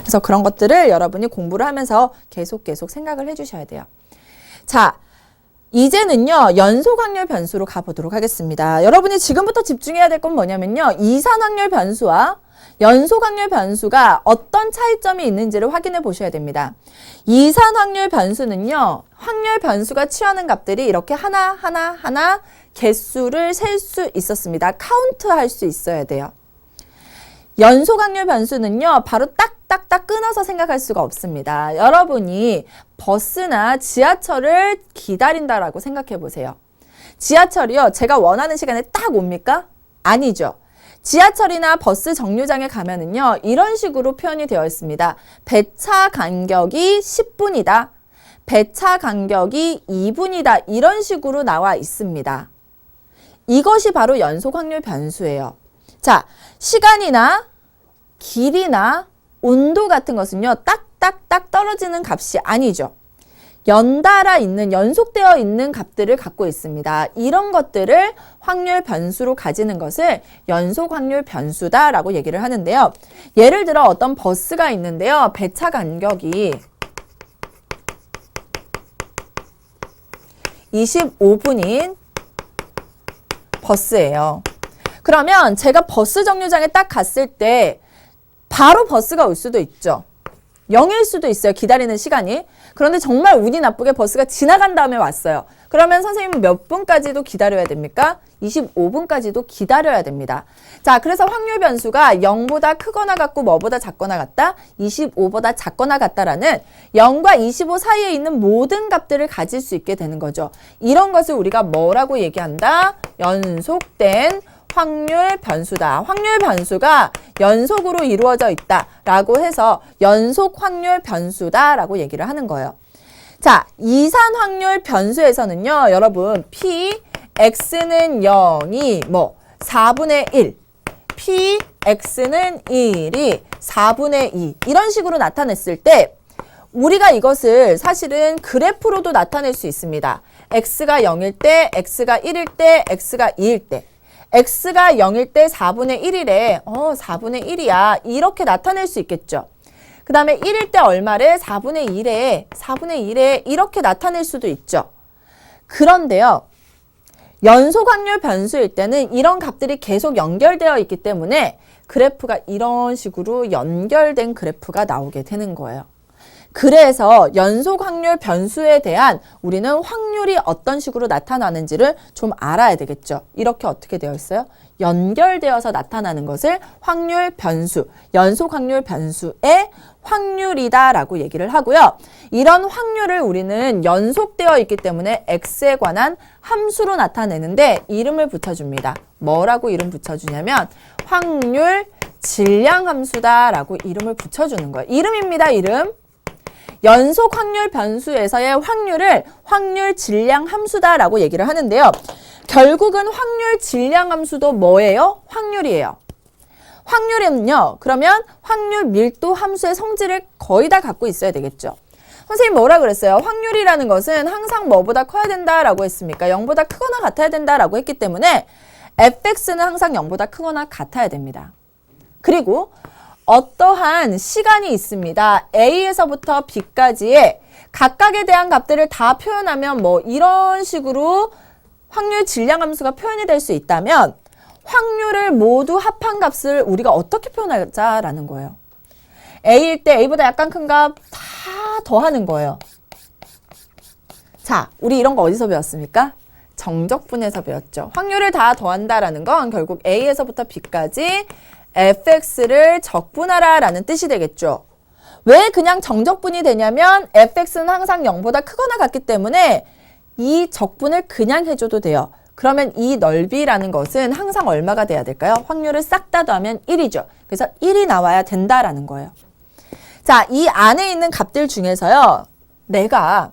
그래서 그런 것들을 여러분이 공부를 하면서 계속 생각을 해주셔야 돼요. 자, 이제는요, 연속 확률 변수로 가보도록 하겠습니다. 여러분이 지금부터 집중해야 될 건 뭐냐면요, 이산 확률 변수와 연속 확률 변수가 어떤 차이점이 있는지를 확인해 보셔야 됩니다. 이산 확률 변수는요, 확률 변수가 취하는 값들이 이렇게 하나 개수를 셀 수 있었습니다. 카운트 할 수 있어야 돼요. 연속 확률 변수는요, 바로 딱딱딱 끊어서 생각할 수가 없습니다. 여러분이 버스나 지하철을 기다린다라고 생각해 보세요. 지하철이요, 제가 원하는 시간에 딱 옵니까? 아니죠. 지하철이나 버스 정류장에 가면은요, 이런 식으로 표현이 되어 있습니다. 배차 간격이 10분이다. 배차 간격이 2분이다. 이런 식으로 나와 있습니다. 이것이 바로 연속 확률 변수예요. 자, 시간이나 길이나 온도 같은 것은요, 딱딱딱 떨어지는 값이 아니죠. 연달아 있는, 연속되어 있는 값들을 갖고 있습니다. 이런 것들을 확률 변수로 가지는 것을 연속 확률 변수다라고 얘기를 하는데요. 예를 들어 어떤 버스가 있는데요. 배차 간격이 25분인 버스예요. 그러면 제가 버스 정류장에 딱 갔을 때 바로 버스가 올 수도 있죠. 0일 수도 있어요. 기다리는 시간이. 그런데 정말 운이 나쁘게 버스가 지나간 다음에 왔어요. 그러면 선생님은 몇 분까지도 기다려야 됩니까? 25분까지도 기다려야 됩니다. 자, 그래서 확률 변수가 0보다 크거나 같고 뭐보다 작거나 같다? 25보다 작거나 같다라는 0과 25 사이에 있는 모든 값들을 가질 수 있게 되는 거죠. 이런 것을 우리가 뭐라고 얘기한다? 연속된 확률 변수다. 확률 변수가 연속으로 이루어져 있다라고 해서 연속 확률 변수다라고 얘기를 하는 거예요. 자, 이산 확률 변수에서는요, 여러분, px는 0이 4분의 1, px는 1이 4분의 2 이런 식으로 나타냈을 때 우리가 이것을 사실은 그래프로도 나타낼 수 있습니다. x가 0일 때, x가 1일 때, x가 2일 때. x가 0일 때 4분의 1이래. 4분의 1이야. 이렇게 나타낼 수 있겠죠. 그 다음에 1일 때 얼마래? 4분의 1에 4분의 1에 이렇게 나타낼 수도 있죠. 그런데요. 연속 확률 변수일 때는 이런 값들이 계속 연결되어 있기 때문에 그래프가 이런 식으로 연결된 그래프가 나오게 되는 거예요. 그래서 연속 확률 변수에 대한 우리는 확률이 어떤 식으로 나타나는지를 좀 알아야 되겠죠. 이렇게 어떻게 되어 있어요? 연결되어서 나타나는 것을 확률 변수, 연속 확률 변수의 확률이다라고 얘기를 하고요. 이런 확률을 우리는 연속되어 있기 때문에 x에 관한 함수로 나타내는데 이름을 붙여줍니다. 뭐라고 이름 붙여주냐면 확률 질량 함수다라고 이름을 붙여주는 거예요. 이름입니다. 이름. 연속 확률 변수에서의 확률을 확률 질량 함수다라고 얘기를 하는데요. 결국은 확률 질량 함수도 뭐예요? 확률이에요. 확률은요, 그러면 확률 밀도 함수의 성질을 거의 다 갖고 있어야 되겠죠. 선생님 뭐라 그랬어요? 확률이라는 것은 항상 뭐보다 커야 된다라고 했습니까? 0보다 크거나 같아야 된다라고 했기 때문에 fx는 항상 0보다 크거나 같아야 됩니다. 그리고 어떠한 시간이 있습니다. A에서부터 B까지의 각각에 대한 값들을 다 표현하면 이런 식으로 확률 질량 함수가 표현이 될 수 있다면 확률을 모두 합한 값을 우리가 어떻게 표현하자라는 거예요. A일 때 A보다 약간 큰 값 다 더하는 거예요. 자, 우리 이런 거 어디서 배웠습니까? 정적분에서 배웠죠. 확률을 다 더한다라는 건 결국 A에서부터 B까지 fx를 적분하라 라는 뜻이 되겠죠. 왜 그냥 정적분이 되냐면 fx는 항상 0보다 크거나 같기 때문에 이 적분을 그냥 해줘도 돼요. 그러면 이 넓이라는 것은 항상 얼마가 돼야 될까요? 확률을 싹 다 더하면 1이죠. 그래서 1이 나와야 된다라는 거예요. 자, 이 안에 있는 값들 중에서요. 내가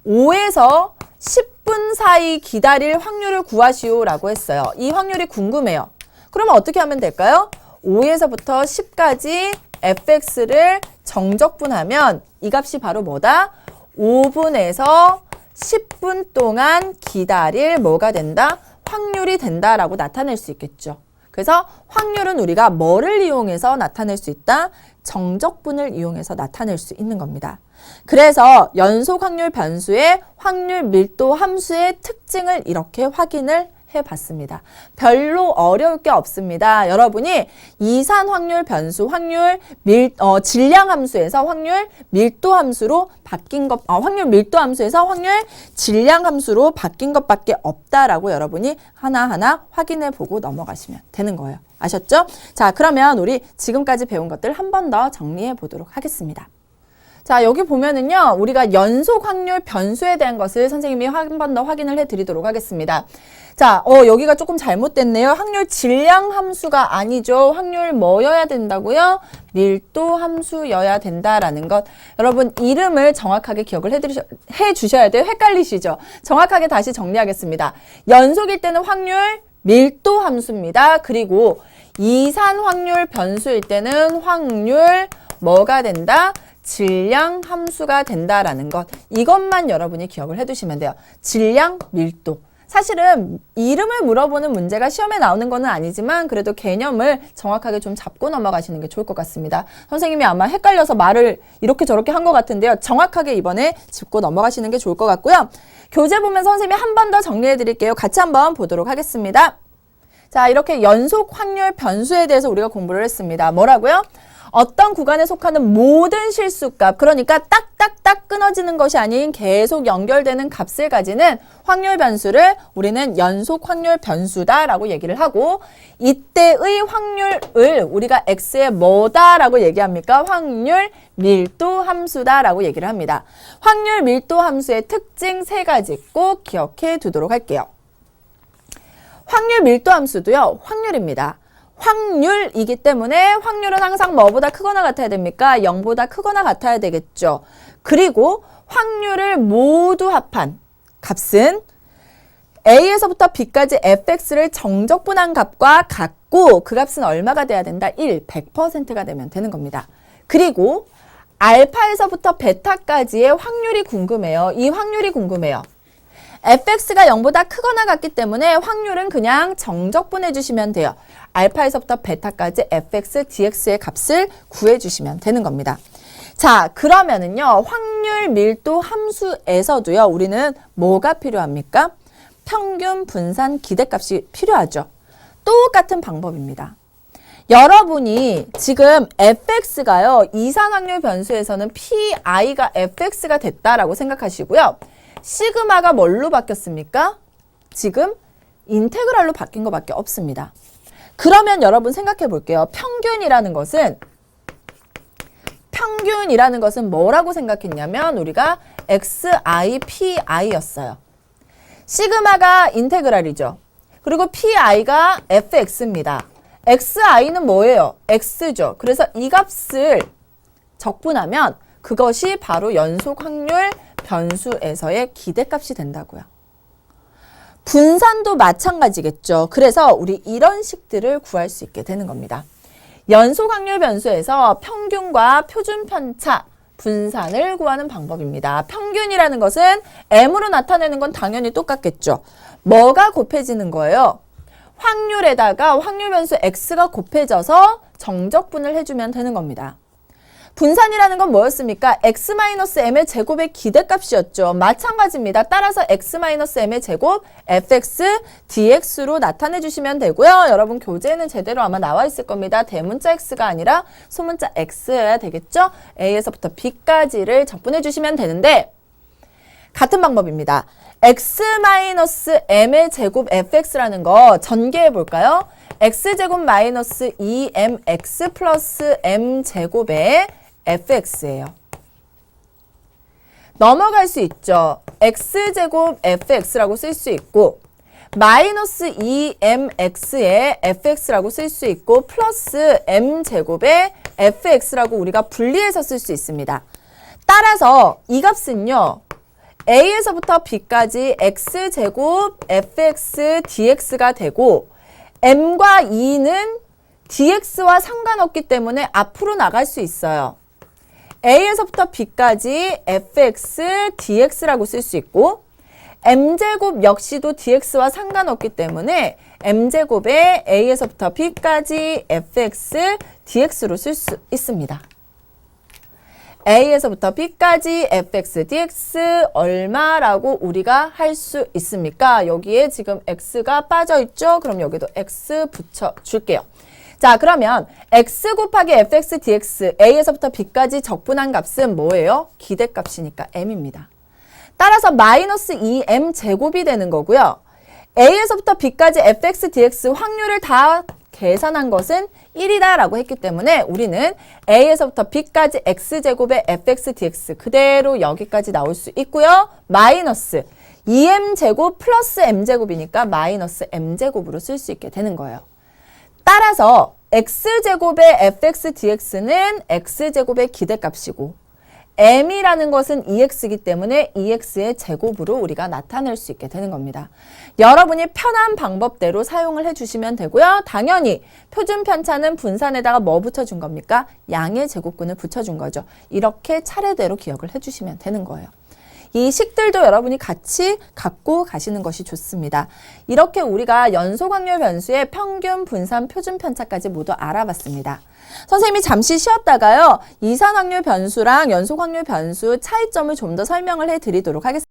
5에서 10분 사이 기다릴 확률을 구하시오라고 했어요. 이 확률이 궁금해요. 그러면 어떻게 하면 될까요? 5에서부터 10까지 fx를 정적분하면 이 값이 바로 뭐다? 5분에서 10분 동안 기다릴 뭐가 된다? 확률이 된다라고 나타낼 수 있겠죠. 그래서 확률은 우리가 뭐를 이용해서 나타낼 수 있다? 정적분을 이용해서 나타낼 수 있는 겁니다. 그래서 연속 확률 변수의 확률 밀도 함수의 특징을 이렇게 확인을 해봤습니다. 별로 어려울 게 없습니다. 여러분이 이산 확률 변수, 질량 함수에서 확률 밀도 함수로 바뀐 것, 확률 밀도 함수에서 확률 질량 함수로 바뀐 것밖에 없다라고 여러분이 하나하나 확인해 보고 넘어가시면 되는 거예요. 아셨죠? 자, 그러면 우리 지금까지 배운 것들 한 번 더 정리해 보도록 하겠습니다. 자, 여기 보면은요, 우리가 연속 확률 변수에 대한 것을 선생님이 한 번 더 확인을 해 드리도록 하겠습니다. 자, 여기가 조금 잘못됐네요. 확률 질량 함수가 아니죠. 확률 뭐여야 된다고요? 밀도 함수여야 된다라는 것. 여러분, 이름을 정확하게 기억을 해 주셔야 돼요. 헷갈리시죠? 정확하게 다시 정리하겠습니다. 연속일 때는 확률 밀도 함수입니다. 그리고 이산 확률 변수일 때는 확률 뭐가 된다? 질량 함수가 된다라는 것. 이것만 여러분이 기억을 해두시면 돼요. 질량, 밀도. 사실은 이름을 물어보는 문제가 시험에 나오는 건 아니지만 그래도 개념을 정확하게 좀 잡고 넘어가시는 게 좋을 것 같습니다. 선생님이 아마 헷갈려서 말을 이렇게 저렇게 한 것 같은데요. 정확하게 이번에 짚고 넘어가시는 게 좋을 것 같고요. 교재 보면 선생님이 한 번 더 정리해 드릴게요. 같이 한번 보도록 하겠습니다. 자, 이렇게 연속 확률 변수에 대해서 우리가 공부를 했습니다. 뭐라고요? 어떤 구간에 속하는 모든 실수값, 그러니까 딱딱딱 끊어지는 것이 아닌 계속 연결되는 값을 가지는 확률 변수를 우리는 연속 확률 변수다라고 얘기를 하고, 이때의 확률을 우리가 x의 뭐다라고 얘기합니까? 확률 밀도 함수다라고 얘기를 합니다. 확률 밀도 함수의 특징 세 가지 꼭 기억해 두도록 할게요. 확률 밀도 함수도요, 확률입니다. 확률이기 때문에 확률은 항상 뭐보다 크거나 같아야 됩니까? 0보다 크거나 같아야 되겠죠. 그리고 확률을 모두 합한 값은 A에서부터 B까지 fx를 정적분한 값과 같고 그 값은 얼마가 돼야 된다? 100%가 되면 되는 겁니다. 그리고 알파에서부터 베타까지의 확률이 궁금해요. 이 확률이 궁금해요. fx가 0보다 크거나 같기 때문에 확률은 그냥 정적분해 주시면 돼요. 알파에서부터 베타까지 fx, dx의 값을 구해 주시면 되는 겁니다. 자, 그러면은요, 확률 밀도 함수에서도요, 우리는 뭐가 필요합니까? 평균 분산 기대값이 필요하죠. 똑같은 방법입니다. 여러분이 지금 fx가요, 이산 확률 변수에서는 pi가 fx가 됐다라고 생각하시고요. 시그마가 뭘로 바뀌었습니까? 지금 인테그랄로 바뀐 것밖에 없습니다. 그러면 여러분 생각해 볼게요. 평균이라는 것은 뭐라고 생각했냐면 우리가 xi, pi였어요. 시그마가 인테그랄이죠. 그리고 pi가 fx입니다. xi는 뭐예요? x죠. 그래서 이 값을 적분하면 그것이 바로 연속 확률 변수에서의 기대값이 된다고요. 분산도 마찬가지겠죠. 그래서 우리 이런 식들을 구할 수 있게 되는 겁니다. 연속 확률 변수에서 평균과 표준 편차, 분산을 구하는 방법입니다. 평균이라는 것은 m으로 나타내는 건 당연히 똑같겠죠. 뭐가 곱해지는 거예요? 확률에다가 확률 변수 x가 곱해져서 정적분을 해주면 되는 겁니다. 분산이라는 건 뭐였습니까? x-m의 제곱의 기대값이었죠. 마찬가지입니다. 따라서 x-m의 제곱 fx dx로 나타내 주시면 되고요. 여러분 교재에는 제대로 아마 나와 있을 겁니다. 대문자 x가 아니라 소문자 x여야 되겠죠? a에서부터 b까지를 적분해 주시면 되는데 같은 방법입니다. x-m의 제곱 fx라는 거 전개해 볼까요? x제곱 마이너스 2mx 플러스 m제곱의 fx예요. 넘어갈 수 있죠. x제곱 fx라고 쓸 수 있고 마이너스 2mx의 fx라고 쓸 수 있고 플러스 m제곱의 fx라고 우리가 분리해서 쓸 수 있습니다. 따라서 이 값은요. a에서부터 b까지 x제곱 fx dx가 되고 m과 2는 dx와 상관없기 때문에 앞으로 나갈 수 있어요. a에서부터 b까지 fx dx라고 쓸 수 있고 m제곱 역시도 dx와 상관없기 때문에 m제곱에 a에서부터 b까지 fx dx로 쓸 수 있습니다. a에서부터 b까지 fx dx 얼마라고 우리가 할 수 있습니까? 여기에 지금 x가 빠져있죠? 그럼 여기도 x 붙여줄게요. 자, 그러면 x 곱하기 fx dx a에서부터 b까지 적분한 값은 뭐예요? 기대값이니까 m입니다. 따라서 마이너스 2m 제곱이 되는 거고요. a에서부터 b까지 fx dx 확률을 다 계산한 것은 1이다 라고 했기 때문에 우리는 a에서부터 b까지 x제곱의 fx dx 그대로 여기까지 나올 수 있고요. 마이너스 2m제곱 플러스 m제곱이니까 마이너스 m제곱으로 쓸 수 있게 되는 거예요. 따라서 x제곱의 fx dx는 x제곱의 기대값이고 m이라는 것은 2x이기 때문에 2x의 제곱으로 우리가 나타낼 수 있게 되는 겁니다. 여러분이 편한 방법대로 사용을 해주시면 되고요. 당연히 표준 편차는 분산에다가 뭐 붙여준 겁니까? 양의 제곱근을 붙여준 거죠. 이렇게 차례대로 기억을 해주시면 되는 거예요. 이 식들도 여러분이 같이 갖고 가시는 것이 좋습니다. 이렇게 우리가 연속 확률 변수의 평균, 분산, 표준 편차까지 모두 알아봤습니다. 선생님이 잠시 쉬었다가요. 이산 확률 변수랑 연속 확률 변수 차이점을 좀 더 설명을 해드리도록 하겠습니다.